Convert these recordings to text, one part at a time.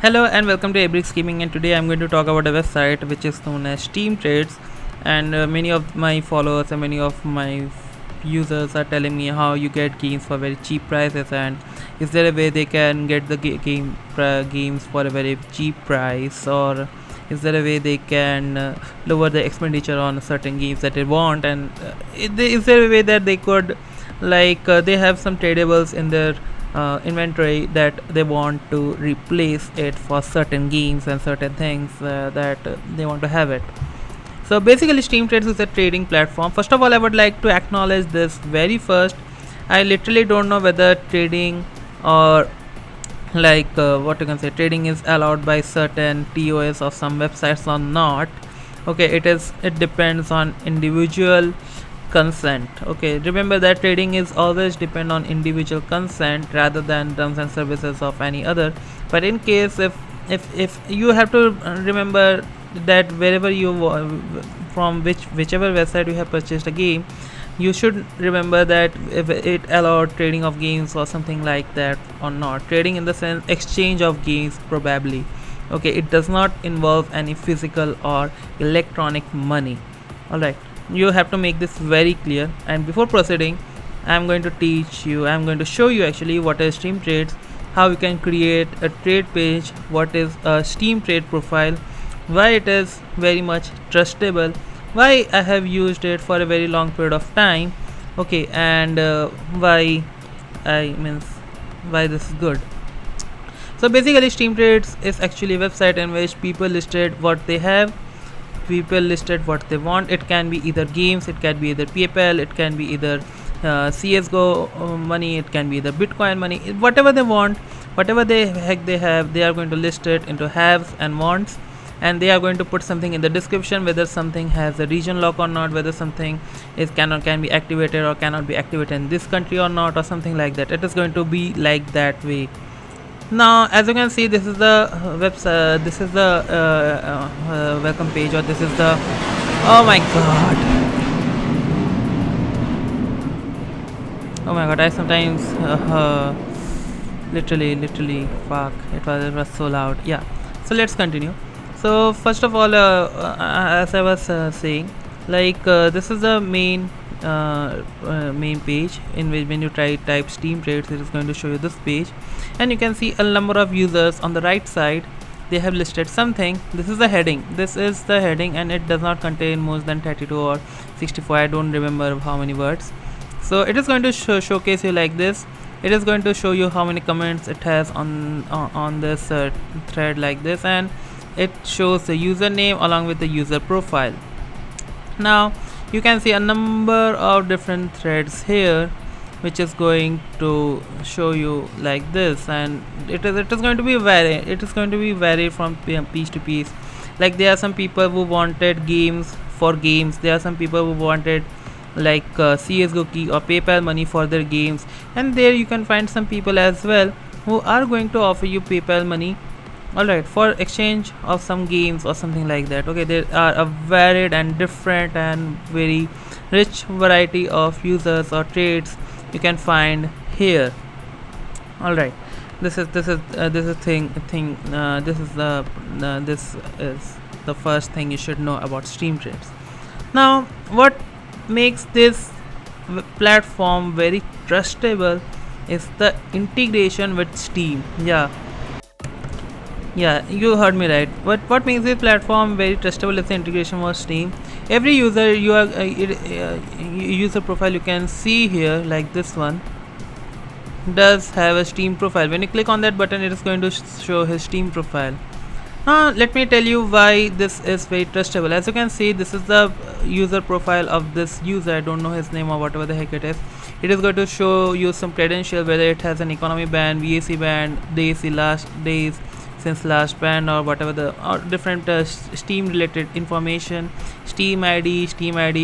Hello and welcome to Abrick Gaming, and today I'm going to talk about a website which is known as Steamtrades. And many of my followers and many of my users are telling me how you get games for very cheap prices, and is there a way they can get the games for a very cheap price, or is there a way they can lower the expenditure on certain games that they want, and is there a way that they could they have some tradables in their inventory that they want to replace it for certain games and certain things that they want to have it. So basically Steam Trades is a trading platform. First of all, I would like to acknowledge this very first. I literally don't know whether trading or what you can say, trading is allowed by certain TOS or some websites or not. Okay, it depends on individual consent. Okay, remember that trading is always depend on individual consent rather than terms and services of any other. But in case if you have to remember that wherever from whichever website you have purchased a game, you should remember that if it allowed trading of games or something like that or not. Trading in the sense exchange of games, probably. Okay, it does not involve any physical or electronic money. All right, you have to make this very clear. And before proceeding, I'm going to show you actually what is Steam Trades, how you can create a trade page, what is a Steam Trade profile, why it is very much trustable, why I have used it for a very long period of time. Okay, and why this is good. So basically Steam Trades is actually a website in which people listed what they have, people listed what they want. It can be either games, it can be either PayPal, it can be either CSGO money, it can be either Bitcoin money, whatever they want, whatever they have, they are going to list it into haves and wants, and they are going to put something in the description, whether something has a region lock or not, whether something can be activated or cannot be activated in this country or not, or something like that. It is going to be like that way. Now, as you can see, this is the website, this is the welcome page, or this is the, oh my god, I sometimes literally fuck, it was so loud. Yeah, so let's continue. So first of all, as I was saying, this is the main page, in which when you type Steam Trades, it is going to show you this page, and you can see a number of users on the right side. They have listed something. This is the heading, and it does not contain more than 32 or 64, I don't remember how many words. So it is going to showcase you like this. It is going to show you how many comments it has on this thread like this, and it shows the username along with the user profile. Now you can see a number of different threads here, which is going to show you like this, and it is going to be vary from piece to piece. Like, there are some people who wanted games for games, there are some people who wanted CSGO key or PayPal money for their games, and there you can find some people as well who are going to offer you PayPal money, alright, for exchange of some games or something like that. Okay, there are a varied and different and very rich variety of users or trades you can find here. Alright, this is the first thing you should know about Steam Trades. Now, what makes this platform very trustable is the integration with Steam. Yeah, you heard me right. What makes this platform very trustable is the integration with Steam. Every user user profile you can see here, like this one, does have a Steam profile. When you click on that button, it is going to show his Steam profile. Now let me tell you why this is very trustable. As you can see, this is the user profile of this user. I don't know his name or whatever the heck it is. It is going to show you some credential, whether it has an economy band, VAC band, last days since last band, or whatever the different Steam related information, Steam ID,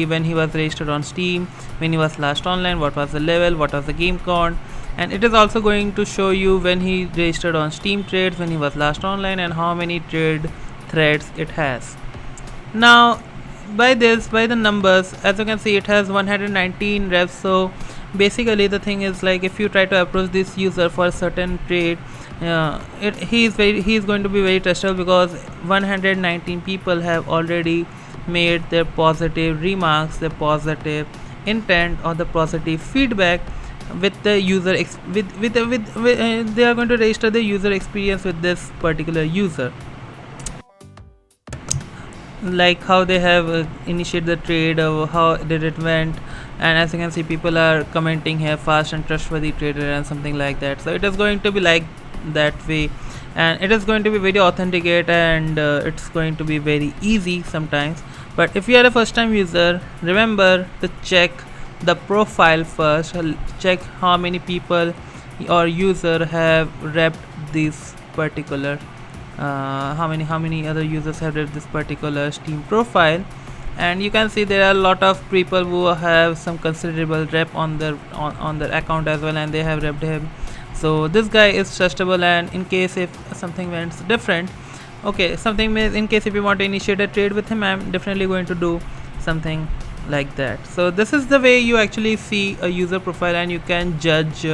when he was registered on Steam, when he was last online, what was the level, what was the game count, and it is also going to show you when he registered on Steam Trades, when he was last online, and how many trade threads it has. Now by the numbers, as you can see, it has 119 revs. So basically the thing is, like, if you try to approach this user for a certain trade, he is going to be very trustable because 119 people have already made their positive remarks, their positive intent or the positive feedback with the user they are going to register the user experience with this particular user, like how they have initiated the trade or how did it went. And as you can see, people are commenting here, fast and trustworthy trader and something like that. So it is going to be like that way, and it is going to be very authenticate, and it's going to be very easy sometimes. But if you are a first time user, remember to check the profile first. Check how many people or user have repped this particular how many other users have read this particular Steam profile. And you can see there are a lot of people who have some considerable rep on their account as well, and they have repped him. So this guy is trustable, and in case if something went different, okay, something in case if you want to initiate a trade with him, I'm definitely going to do something like that. So this is the way you actually see a user profile, and you can judge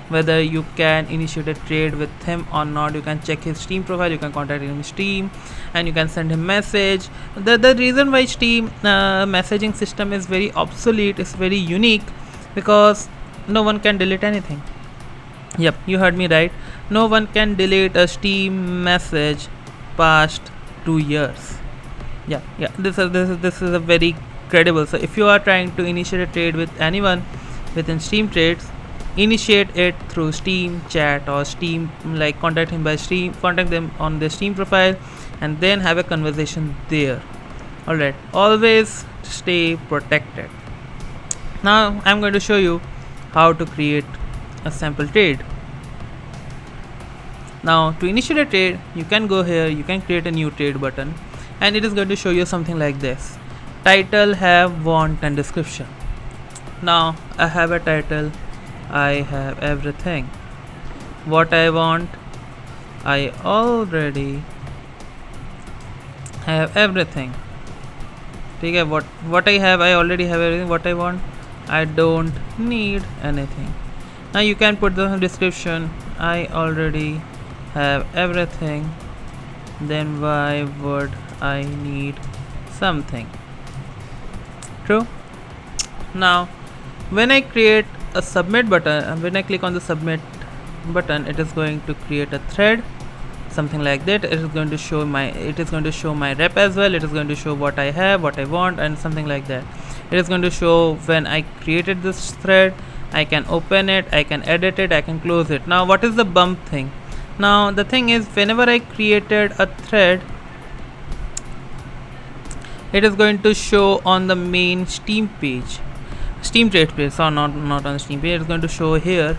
whether you can initiate a trade with him or not. You can check his Steam profile, you can contact him in Steam, and you can send him message. The reason why Steam messaging system is very obsolete, is very unique, because no one can delete anything. Yep, you heard me right. No one can delete a Steam message past 2 years. Yeah, this is a very credible. So if you are trying to initiate a trade with anyone within Steamtrades, initiate it through Steam chat or Steam, like contact him by Steam, contact them on their Steam profile, and then have a conversation there. Alright, always stay protected. Now I'm going to show you how to create a sample trade. Now to initiate a trade, you can go here, you can create a new trade button, and it is going to show you something like this: title, have, want, and description. Now I have a title, I have everything. What I want, I already have everything. Okay, what I have, I already have everything. What I want, I don't need anything. Now you can put the description, I already have everything, then why would I need something? True. Now when I create a submit button, and when I click on the submit button, it is going to create a thread, something like that. It is going to show my rep as well. It is going to show what I have, what I want, and something like that. It is going to show when I created this thread, I can open it, I can edit it, I can close it. Now what is the bump thing? Now the thing is, whenever I created a thread, it is going to show on the main Steam page, Steamtrades page, so not on Steam page. It is going to show here.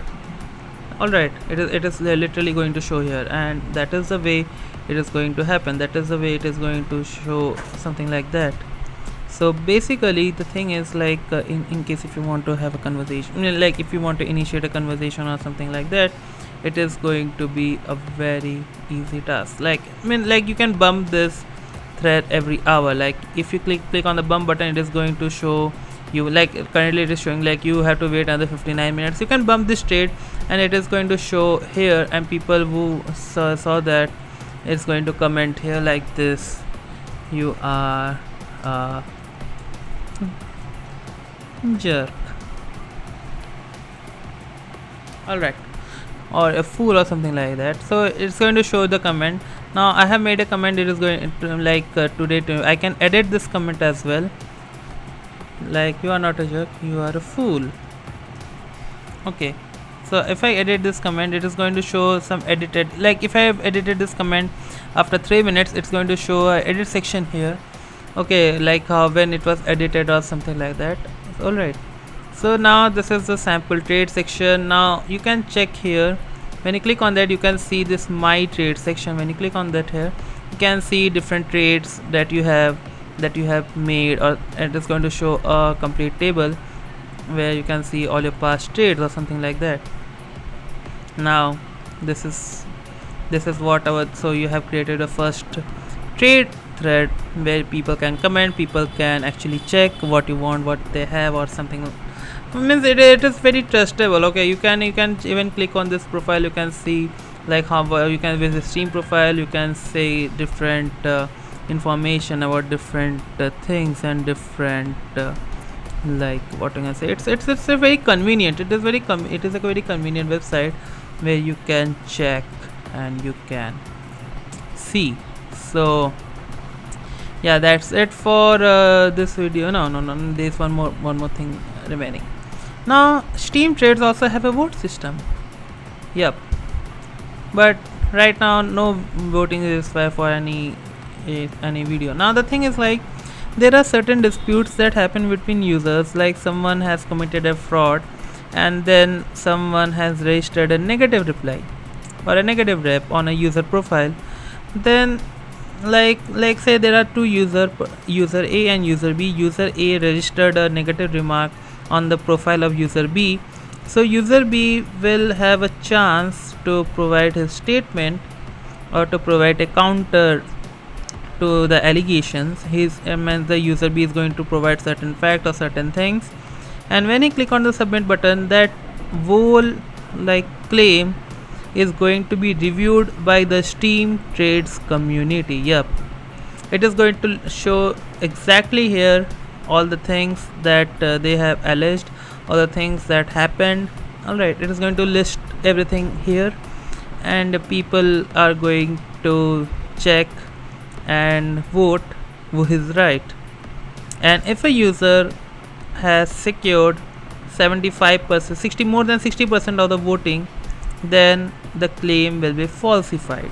Alright, it is literally going to show here, and that is the way it is going to happen. That is the way it is going to show something like that. So basically the thing is, like in case if you want to have a conversation, like if you want to initiate a conversation or something like that, it is going to be a very easy task. Like like you can bump this thread every hour. Like if you click on the bump button, it is going to show you, like currently it is showing like you have to wait another 59 minutes. You can bump this trade, and it is going to show here, and people who saw that, it's going to comment here like this: you are a jerk, alright, or a fool or something like that. So it's going to show the comment. Now I have made a comment. It is going to today I can edit this comment as well, like you are not a jerk, you are a fool. Okay, so if I edit this comment, it is going to show some edited, like if I have edited this comment after 3 minutes, it's going to show a edit section here. Okay, like how when it was edited or something like that. Alright, so now this is the sample trade section. Now you can check here, when you click on that, you can see this my trade section. When you click on that here, you can see different trades that you have made, or it is going to show a complete table where you can see all your past trades or something like that. Now this is what so you have created a first trade thread where people can comment, people can actually check what you want, what they have, or something. Means it is very trustable. Okay, you can even click on this profile, you can see like how you can visit Steam profile, you can say different information about different things and different like what can I say, it's a very convenient, it is a very convenient website where you can check and you can see. So yeah, that's it for this video. No, there's one more thing remaining. Now Steamtrades also have a vote system. Yep, but right now no voting is for any video. Now the thing is, like, there are certain disputes that happen between users, like someone has committed a fraud and then someone has registered a negative reply or a negative rep on a user profile. Then like say there are two user A and user B. User A registered a negative remark on the profile of user B, so user B will have a chance to provide his statement or to provide a counter to the allegations. The user B is going to provide certain fact or certain things, and when you click on the submit button, that whole claim is going to be reviewed by the Steamtrades community. Yep, it is going to show exactly here all the things that they have alleged, all the things that happened. Alright, it is going to list everything here, and people are going to check and vote who is right. And if a user has secured 75%, more than 60% of the voting, then the claim will be falsified.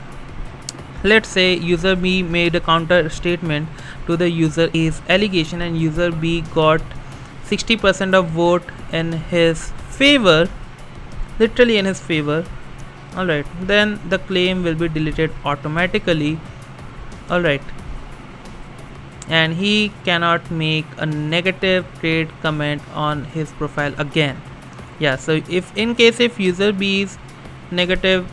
Let's say user B made a counter statement to the user A's allegation and user B got 60% of vote in his favor, literally in his favor. Alright, then the claim will be deleted automatically. Alright, and he cannot make a negative trade comment on his profile again. Yeah, so if user B's negative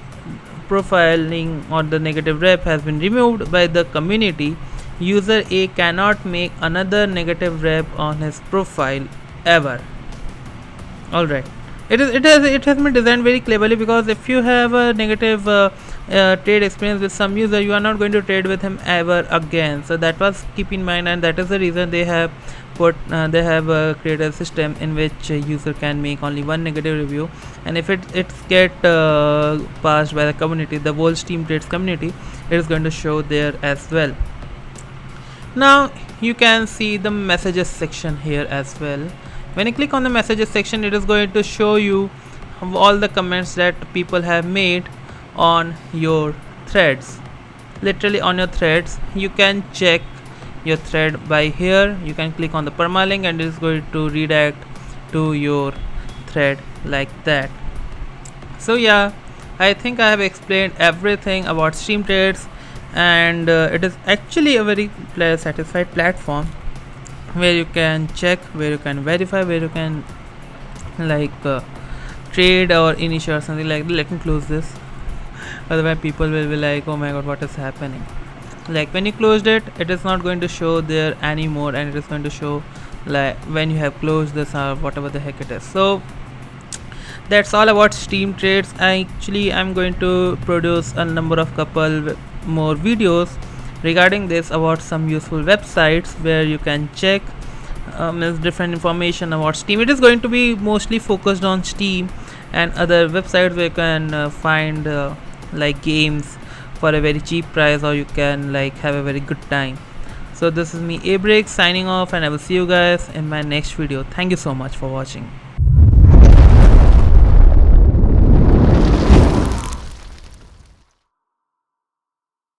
profiling or the negative rep has been removed by the community, user A cannot make another negative rep on his profile ever. Alright, it has been designed very cleverly, because if you have a negative trade experience with some user, you are not going to trade with him ever again. So that was keep in mind, and that is the reason they have created a system in which a user can make only one negative review, and if it's get passed by the community, the whole Steamtrades community, it is going to show there as well. Now you can see the messages section here as well. When you click on the messages section, it is going to show you all the comments that people have made on your threads. Literally on your threads, you can check your thread by here. You can click on the permalink and it is going to redirect to your thread like that. So yeah, I think I have explained everything about Steamtrades, and it is actually a very player satisfied platform where you can check, where you can verify, where you can trade or initiate or something like that. Let me close this, otherwise people will be like, oh my god, what is happening. Like when you closed it, it is not going to show there anymore, and it is going to show like when you have closed this or whatever the heck it is. So that's all about Steamtrades. I'm going to produce a number of couple more videos regarding this, about some useful websites where you can check different information about Steam. It is going to be mostly focused on Steam and other websites where you can find games for a very cheap price, or you can have a very good time. So this is me, Abrix, signing off, and I will see you guys in my next video. Thank you so much for watching.